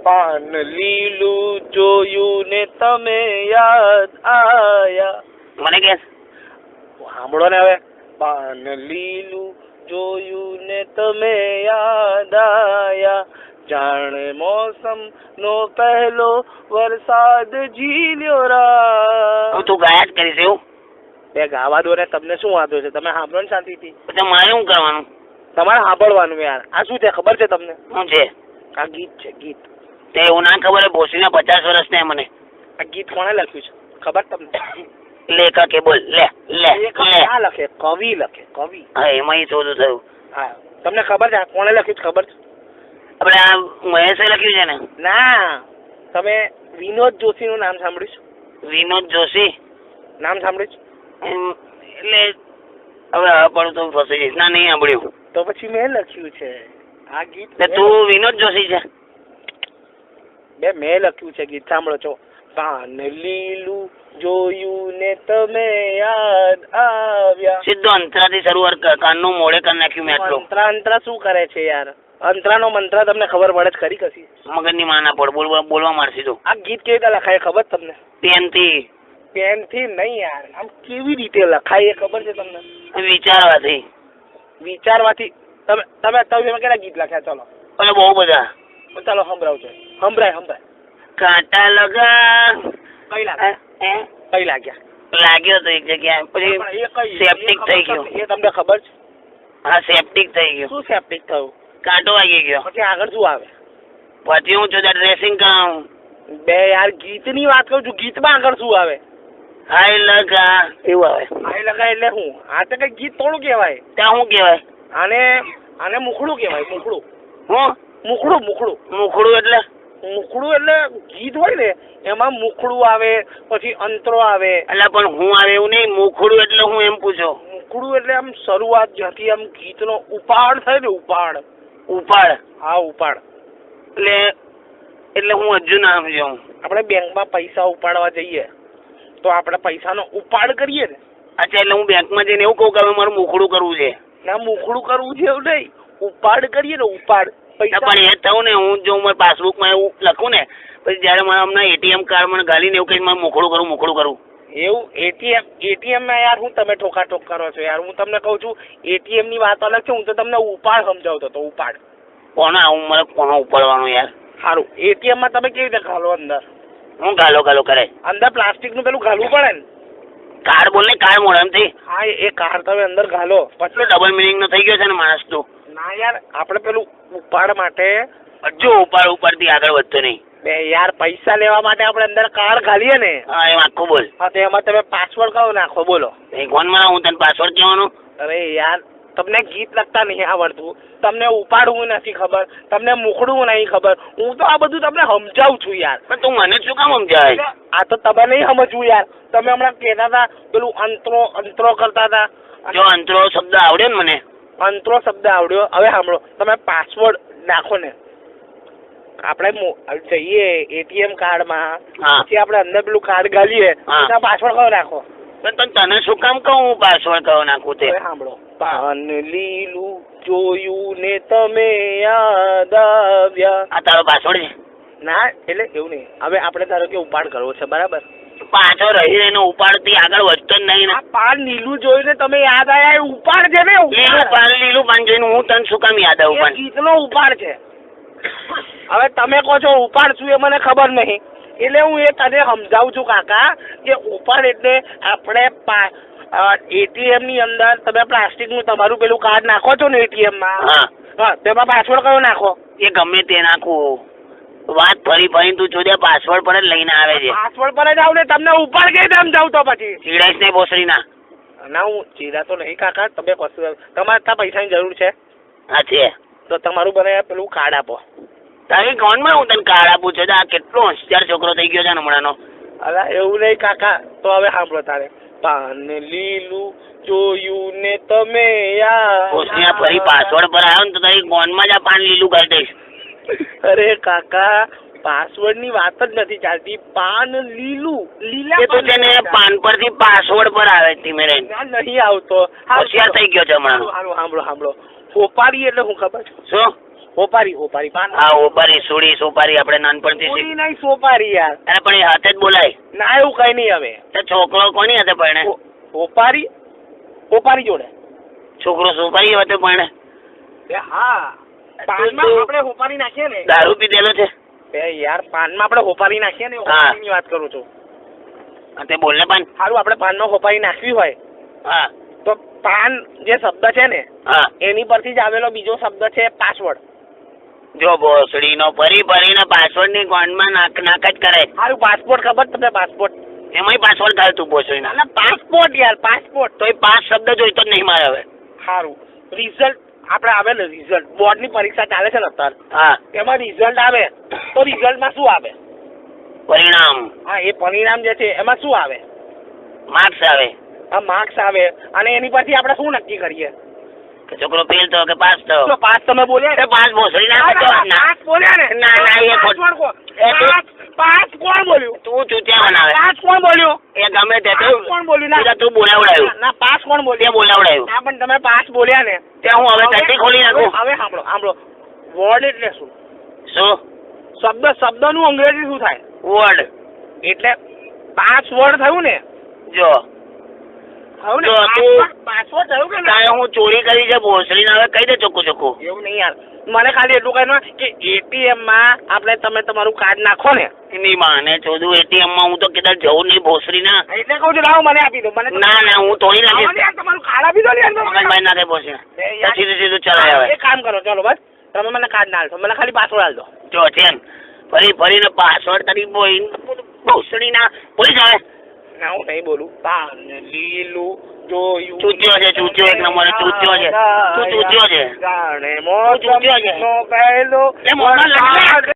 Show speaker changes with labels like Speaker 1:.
Speaker 1: પાન લીલું જોયું ને તમે યાદ આયા.
Speaker 2: મને કે
Speaker 1: સાંભળો ને હવે. પાન લીલું જોયું ને તમે યાદ આયા, જાણે મોસમ નો પહેલો વરસાદ ઝીલ્યો રા.
Speaker 2: તું ગાયા જ કરીશ એવું?
Speaker 1: બે ગાવા દો ને, તમને શું વાંધો છે? તમે સાંભળો ને શાંતિથી.
Speaker 2: પછી મારે શું કરવાનું?
Speaker 1: તમારે સાંભળવાનું યાર. આ શું છે ખબર છે તમને?
Speaker 2: શું છે?
Speaker 1: આ ગીત છે, ગીત.
Speaker 2: તે એવું ના ખબર? ભોસડીના 50 વર્ષ ને મને.
Speaker 1: આ ગીત કોણે લખ્યું છે ખબર તમને?
Speaker 2: લેખકે બોલ. લે લે
Speaker 1: ક્યાં લખે? કવિ લખે, કવિ.
Speaker 2: હા, એમાં ઈ શોધું થયું.
Speaker 1: હા, તમને ખબર છે કોણે લખ્યું છે ખબર છે?
Speaker 2: આપણે આ મહેશે લખ્યું છે ને?
Speaker 1: ના, તમે વિનોદ જોશી નું નામ સાંભળ્યું છે?
Speaker 2: વિનોદ જોશી
Speaker 1: નામ સાંભળ્યું છે?
Speaker 2: એટલે હવે પણ તું ફસી જઈશ. ના, નહીં સાંભળ્યું.
Speaker 1: તો પછી મેં લખ્યું છે આ ગીત.
Speaker 2: તું વિનોદ જોશી છે?
Speaker 1: બે મેં લખ્યું છે ગીત. સાંભળો છો. પાન લીલું જોયું ને તમે યાદ આવ્યા.
Speaker 2: સીધો અંતરાથી શરૂઆત કાનનું મોડે કરી નાખ્યું મેં.
Speaker 1: અંતરા અંતરા શું કરે છે યાર? અંતરાનો મંત્ર તમને ખબર પડે જ ખરી કશી?
Speaker 2: મગજની માં ના પડ. બોલવા માંડશે તું.
Speaker 1: આ ગીત કેવી રીતે લખાય ખબર તમને?
Speaker 2: પેનથી.
Speaker 1: પેનથી નહીં યાર. આમ કેવી રીતે લખાય એ ખબર છે તમને?
Speaker 2: વિચારવાથી.
Speaker 1: વિચારવાથી? તમે કેટલા ગીત લખ્યા? ચલો.
Speaker 2: એટલે બહુ બધા.
Speaker 1: ચાલો સંભળાવજો. સંભળાય.
Speaker 2: કાંટા લગા.
Speaker 1: કઈ લાગ્યા? કઈ લાગ્યા?
Speaker 2: લાગ્યો તો એક જગ્યાએ. પછી સેપ્ટિક થઈ ગયું.
Speaker 1: એ તમને ખબર છે?
Speaker 2: હા, સેપ્ટિક થઈ ગયું.
Speaker 1: શું સેપ્ટિક થયું?
Speaker 2: કાંટો વાગી ગયો.
Speaker 1: પછી આગળ શું આવે?
Speaker 2: પછી હું છું ડ્રેસિંગ કરાવું.
Speaker 1: બે યાર ગીતની વાત કરું છું. ગીતમાં આગળ શું આવે?
Speaker 2: હાય લગા એવું આવે.
Speaker 1: હાય લગા એટલે શું? આ તો કઈ ગીત થોડું કહેવાય.
Speaker 2: ત્યાં શું કહેવાય?
Speaker 1: આને મુખડું કહેવાય. મુખડું.
Speaker 2: હું?
Speaker 1: મુખડું.
Speaker 2: મુખડું એટલે?
Speaker 1: મુખડું એટલે ગીત હોય ને એમાં મુખડું આવે, પછી અંતરો આવે.
Speaker 2: એટલે પણ હું આવે એવું નહીં. મુખડું એટલે હું એમ પૂછો.
Speaker 1: મુખડું એટલે આમ શરૂઆત જ્યાંથી આમ ગીતનો ઉપાડ થાય ને.
Speaker 2: ઉપાડ.
Speaker 1: હા, ઉપાડ.
Speaker 2: એટલે હું હજુ ના સમજ્યો.
Speaker 1: આપણે બેંકમાં પૈસા ઉપાડવા જઈએ તો આપણે પૈસાનો ઉપાડ કરીએ ને.
Speaker 2: અચ્છા, એટલે હું બેંકમાં જઈને એવું કહું કે હવે મારું મુખડું કરવું છે?
Speaker 1: ના, મુખડું કરવું છે એવું નહીં. ઉપાડ કરીએ ને, ઉપાડ.
Speaker 2: પણ એ થયું ને, હું જો મારા પાસબુકમાં એવું લખું ને, પછી જયારે મને હમણાં એટીએમ કાર્ડ મને ગાલીને એવું કઈ મારે મુખડું કરું.
Speaker 1: એવું એટીએમ માં યાર હું તમે ઠોકાઠોક કરો છો યાર? હું તમને કહું છું એટીએમ ની વાત અલગ છે. હું તો તમને ઉપાડ સમજાવતો હતો. ઉપાડ
Speaker 2: કોનો ઉપાડવાનો યાર?
Speaker 1: સારું, એટીએમ માં તમે કેવી રીતે ઘાલો અંદર?
Speaker 2: હું ઘાલો કરે?
Speaker 1: અંદર પ્લાસ્ટિક નું પેલું ઘાલવું પડે ને.
Speaker 2: કાર્ડ બોલ ને, કાર્ડ મોડે એમથી.
Speaker 1: હા, એ કાર્ડ તમે અંદર ઘાલો.
Speaker 2: પછી ડબલ મિનિંગ નો થઈ ગયો છે ને માણસ તું.
Speaker 1: ના યાર, આપણે પેલું ઉપાડ માટે
Speaker 2: હજુ ઉપાડથી આગળ વધતો નહીં.
Speaker 1: બે યાર, પૈસા લેવા માટે આપણે અંદર કાર્ડ ઘાલીએ ને.
Speaker 2: હા, એમ આખું બોલ.
Speaker 1: હા, તો એમાં તમે પાસવર્ડ કહો નાખો. બોલો.
Speaker 2: કોણ મને? હું તને પાસવર્ડ કહેવાનો?
Speaker 1: અરે યાર, તમને ગીત લખતા નહીં આવડતું, તમને ઉપાડવું નથી ખબર, તમને મુખડવું નહીં ખબર. હું તો આ બધું તમને સમજાવું છું યાર.
Speaker 2: પણ તું મને શું કામ સમજાવે?
Speaker 1: આ તો તમે નહીં સમજવું યાર. તમે હમણાં કહેતા હતા પેલું અંતરો કરતા હતા.
Speaker 2: જો અંતરો શબ્દ આવડ્યો ને મને.
Speaker 1: અંતરો શબ્દ આવડ્યો. હવે સાંભળો, તમે પાસવર્ડ નાખો ને. આપણે જઈએ એટીએમ કાર્ડમાં, પછી આપણે અંદર પેલું કાર્ડ ગાલીએ, પાસવર્ડ કયો નાખો.
Speaker 2: તને શું કામ કહું પાસવર્ડ કયો નાખું તે?
Speaker 1: સાંભળો. પાન લીલું જોયું ને તમે યાદ આવ્યા.
Speaker 2: આ તારો પાસવર્ડ છે?
Speaker 1: ના, એટલે એવું નહીં. હવે આપણે ધારો કે ઉપાડ કરવો છે, બરાબર?
Speaker 2: પાછો રહી રહીને ઉપાડ થી આગળ વધતો જ નહીં.
Speaker 1: પાન લીલું જોઈને તમે યાદ આવ્યા, એ ઉપાડ છે ને.
Speaker 2: લીલું પાન જોઈને હું તને શું કામ યાદ આવું?
Speaker 1: ગીતનો ઉપાડ છે. હવે તમે કહો છો ઉપાડ શું, એ મને ખબર નહીં. એટલે હું એ તને સમજાવું છું કાકા કે ઉપાડ એટલે આપણે એટીએમ ની અંદર તમે પ્લાસ્ટિક નું તમારું પેલું કાર્ડ નાખો છો ને એટીએમ માં. હા, તેમાં પાસવર્ડ કયો નાખો?
Speaker 2: એ ગમે તે નાખવું. વાત ફરી તું જોડે પાસવર્ડ પર જ લઈને આવે છે.
Speaker 1: પાસવર્ડ પર જ આવ ને. તમને ઉપાડ કઈ રીતે સમજાવું તો પછી?
Speaker 2: ચીડાઈશ નહીં ભોસડી ના.
Speaker 1: ના, હું ચીડા તો નહીં કાકા. તમે તમારે ત્યાં પૈસાની જરૂર છે?
Speaker 2: હા છે.
Speaker 1: તો તમારું બને પેલું કાર્ડ આપો.
Speaker 2: તારી કોણમાં હું તને કાર્ડ આપું છું? આ કેટલો હોશિયાર છોકરો થઈ ગયો છે હમણાંનો.
Speaker 1: અલા એવું નહીં કાકા. તો હવે સાંભળો તારે. પાન લીલું જોયું ને તમે યાદ.
Speaker 2: ભોસડીના ફરી પાસવર્ડ પર આવ્યો ને તો તારી કોણમાં જ આ પાન લીલું કરી દઈશ.
Speaker 1: અરે કાકા, પાસવર્ડ ની વાત જ નથી ચાલતી. પાન લીલું. લીલા
Speaker 2: એ તો છે ને પાન પરથી પાસવર્ડ પર આવે. ધીમે રહીને
Speaker 1: નહીં આવતો.
Speaker 2: હોશિયાર થઈ ગયો છે હમણાં.
Speaker 1: સાંભળો. ફોપાડી એટલે શું ખબર છે?
Speaker 2: શું?
Speaker 1: હોપારી પાન
Speaker 2: હા ઓપારી સોડી સોપારી આપણે નાનપણથી
Speaker 1: પૂરી નહીં સોપારી યાર.
Speaker 2: અરે પણ એ હાથે જ બોલાય.
Speaker 1: ના એવું કઈ નહીં હવે.
Speaker 2: તો છોકરો કોની હાથે પરણે?
Speaker 1: હોપારી જોડે.
Speaker 2: છોકરો સોપારી હાથે પરણે?
Speaker 1: હા પાનમાં આપણે હોપારી નાખીએ ને.
Speaker 2: દારૂ પીધેલો છે?
Speaker 1: યાર પાનમાં આપણે હોપારી નાખીએ ને હોપારીની વાત કરું છું.
Speaker 2: તે બોલ ને પાન.
Speaker 1: સારું આપણે પાનમાં હોપારી નાખવી હોય
Speaker 2: હા
Speaker 1: તો પાન જે શબ્દ છે ને
Speaker 2: હા
Speaker 1: એની પરથી જ આવેલો બીજો શબ્દ છે પાસવર્ડ.
Speaker 2: જો ભોસડીનો ભરીને પાસવર્ડ ની ગોંડમાં નાક જ કરે.
Speaker 1: સારું પાસપોર્ટ ખબર તમને પાસપોર્ટ?
Speaker 2: એમાંય પાસવર્ડ થાય તું ભોસડીના.
Speaker 1: ના પાસપોર્ટ યાર પાસપોર્ટ.
Speaker 2: તો એ 5 શબ્દ જોઈતો જ નહીં મારે હવે.
Speaker 1: સારું રિઝલ્ટ આપણે આવે ને રિઝલ્ટ બોર્ડની પરીક્ષા ચાલે છે ને અત્યારે.
Speaker 2: હા
Speaker 1: એમાં રિઝલ્ટ આવે તો રિઝલ્ટમાં શું આવે?
Speaker 2: પરિણામ.
Speaker 1: હા એ પરિણામ જે છે એમાં શું આવે?
Speaker 2: માર્ક્સ આવે.
Speaker 1: આ માર્ક્સ આવે અને એની પરથી આપણે શું નક્કી કરીએ
Speaker 2: કે છોકરો ફેલ થયો કે પાસ થયો?
Speaker 1: તો પાસ તમે બોલ્યા ને?
Speaker 2: પાસ ભોસડી ના
Speaker 1: પાસ બોલ્યા ને?
Speaker 2: ના એ ખોટું.
Speaker 1: પાસ કોણ બોલ્યું?
Speaker 2: તું ચૂત્યા બનાવે.
Speaker 1: પાસ કોણ બોલ્યું?
Speaker 2: એ ગમે તે
Speaker 1: કોણ બોલ્યું? ના
Speaker 2: તું બોલાવડાયું.
Speaker 1: ના પાસ કોણ
Speaker 2: તે
Speaker 1: બોલ્યું?
Speaker 2: બોલાવડાયું.
Speaker 1: ના પણ તમે પાસ બોલ્યા ને
Speaker 2: ત્યાં હું હવે ચડ્ડી ખોલી નાખું.
Speaker 1: હવે સાંભળો વર્ડ એટલે શું?
Speaker 2: શું?
Speaker 1: શબ્દનું અંગ્રેજી શું થાય?
Speaker 2: વર્ડ.
Speaker 1: એટલે 5 વર્ડ થયું ને?
Speaker 2: જો
Speaker 1: થયું ને?
Speaker 2: જો તું
Speaker 1: પાસવર્ડ થયું કે
Speaker 2: તારે હું ચોરી કરી છે ભોસડી હવે કહી દે ચોખ્ખું.
Speaker 1: એવું નહીં યાર મને ખાલી એટલું કહે કે એટીએમ માં આપણે તમે તમારું કાર્ડ નાખો ને
Speaker 2: એની માને ચોદું એટીએમ માં હું તો કદાચ જવું નહીં ભોસડી ના.
Speaker 1: એટલે કહું છું લાવો મને આપી દો. મને
Speaker 2: ના હું તોડી નાખીશ.
Speaker 1: તમારું કાર્ડ આપી દો ને યાર.
Speaker 2: મગજભાઈ ના થાય ભોસડી. સીધું ચલાય હવે.
Speaker 1: એક કામ કરો ચલો બસ તમે મને કાર્ડ ના આલશો મને ખાલી પાસવર્ડ આલ દો.
Speaker 2: જો છે ફરીને પાસવર્ડ તારી ભોસડી ના બોલી જાય.
Speaker 1: ના હું નહીં બોલું. લીલું જોયું
Speaker 2: ચૂત્યો છે ચૂત્યો એક નંબર ચૂત્યો છે. તું ચૂત્યો છે.
Speaker 1: જાણે
Speaker 2: ચૂત્યો છે.
Speaker 1: મોસમનો પહેલો
Speaker 2: એ મોમાં લાગે.